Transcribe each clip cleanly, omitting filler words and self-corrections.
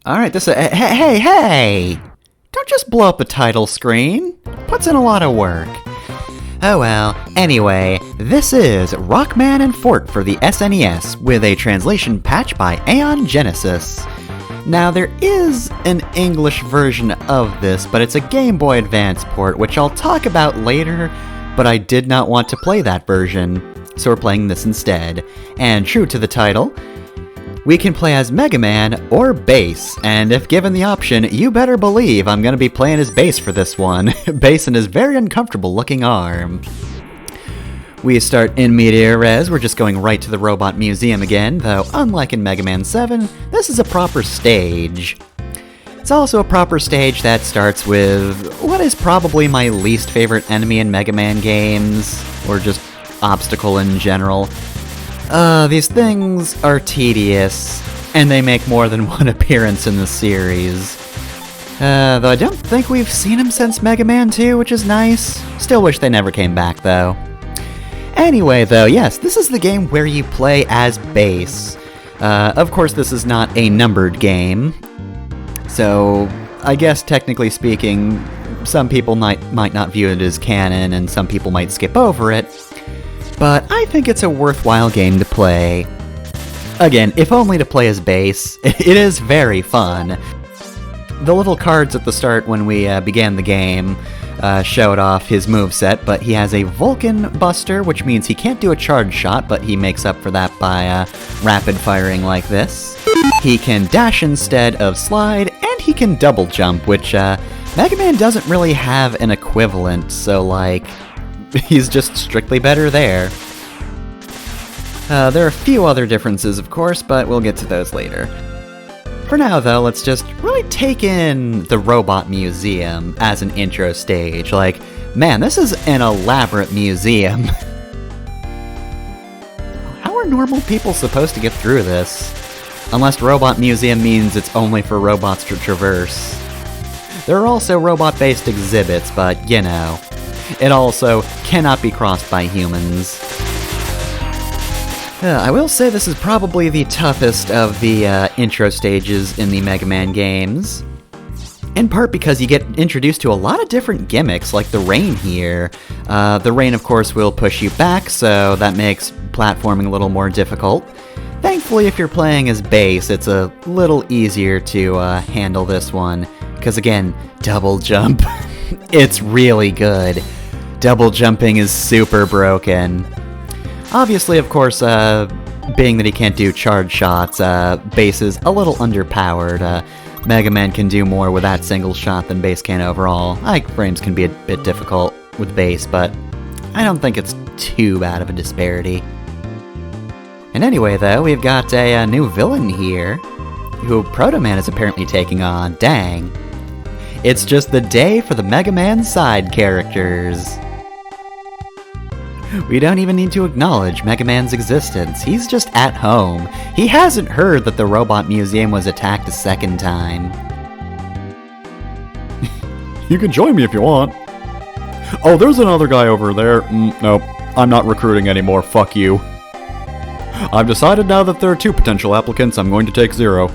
Alright, hey! Don't just blow up the title screen. Puts in a lot of work. Oh well, anyway, this is Rockman and Fort for the SNES, with a translation patch by Aeon Genesis. Now, there is an English version of this, but it's a Game Boy Advance port, which I'll talk about later, but I did not want to play that version, so we're playing this instead. And true to the title, we can play as Mega Man or Bass, and if given the option, you better believe I'm gonna be playing as Bass for this one. Bass and his very uncomfortable looking arm. We start in Meteors, we're just going right to the Robot Museum again, though unlike in Mega Man 7, this is a proper stage. It's also a proper stage that starts with what is probably my least favorite enemy in Mega Man games, or just obstacle in general. These things are tedious, and they make more than one appearance in the series. Though I don't think we've seen them since Mega Man 2, which is nice. Still wish they never came back, though. Anyway, though, yes, this is the game where you play as Bass. Of course, this is not a numbered game, so I guess technically speaking, some people might not view it as canon, and some people might skip over it. But I think it's a worthwhile game to play. Again, if only to play as Bass, it is very fun. The little cards at the start when we began the game showed off his moveset, but he has a Vulcan Buster, which means he can't do a charge shot, but he makes up for that by rapid firing like this. He can dash instead of slide, and he can double jump, which Mega Man doesn't really have an equivalent, so like, he's just strictly better there. There are a few other differences, of course, but we'll get to those later. For now, though, let's just really take in the Robot Museum as an intro stage. Like, man, this is an elaborate museum. How are normal people supposed to get through this? Unless Robot Museum means it's only for robots to traverse. There are also robot-based exhibits, but, you know, it also cannot be crossed by humans. I will say this is probably the toughest of the intro stages in the Mega Man games. In part because you get introduced to a lot of different gimmicks, like the rain here. The rain, of course, will push you back, so that makes platforming a little more difficult. Thankfully, if you're playing as Bass, it's a little easier to handle this one. Because again, double jump. It's really good. Double jumping is super broken. Obviously, of course, being that he can't do charge shots, Bass is a little underpowered. Mega Man can do more with that single shot than Bass can overall. Frames can be a bit difficult with Bass, but I don't think it's too bad of a disparity. And anyway, though, we've got a new villain here, who Proto Man is apparently taking on. Dang. It's just the day for the Mega Man side characters. We don't even need to acknowledge Mega Man's existence. He's just at home. He hasn't heard that the Robot Museum was attacked a second time. You can join me if you want. Oh, there's another guy over there. Nope, I'm not recruiting anymore, fuck you. I've decided now that there are 2 potential applicants, I'm going to take 0.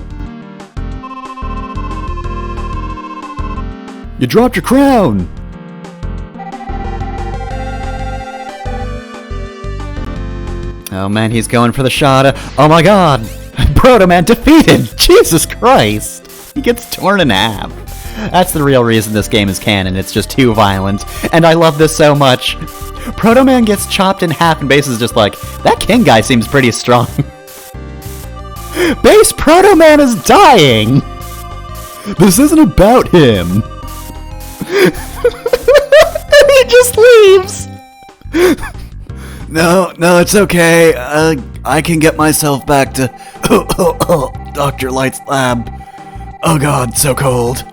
You dropped your crown! Oh man, he's going for the shot. Oh my god! Proto Man defeated! Jesus Christ! He gets torn in half. That's the real reason this game is canon, it's just too violent. And I love this so much. Proto Man gets chopped in half and Bass is just like, that King guy seems pretty strong. Bass Proto Man is dying! This isn't about him! He just leaves! No, it's okay. I can get myself back to Dr. Light's lab. Oh god, so cold.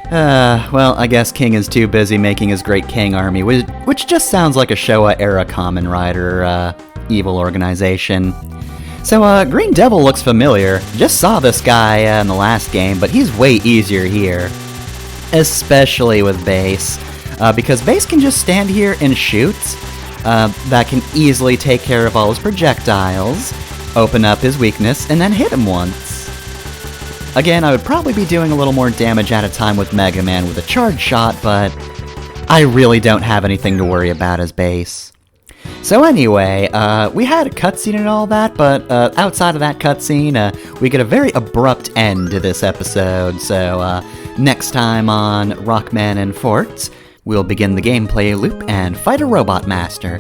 Well, I guess King is too busy making his great King army, which just sounds like a Showa-era Kamen Rider, evil organization. So, Green Devil looks familiar. Just saw this guy in the last game, but he's way easier here. Especially with Bass. Because Bass can just stand here and shoot. That can easily take care of all his projectiles. open up his weakness, and then hit him once. Again, I would probably be doing a little more damage at a time with Mega Man with a charge shot, but I really don't have anything to worry about as base. So anyway, we had a cutscene and all that, but outside of that cutscene, we get a very abrupt end to this episode. So next time on Rockman and Fort, we'll begin the gameplay loop and fight a robot master.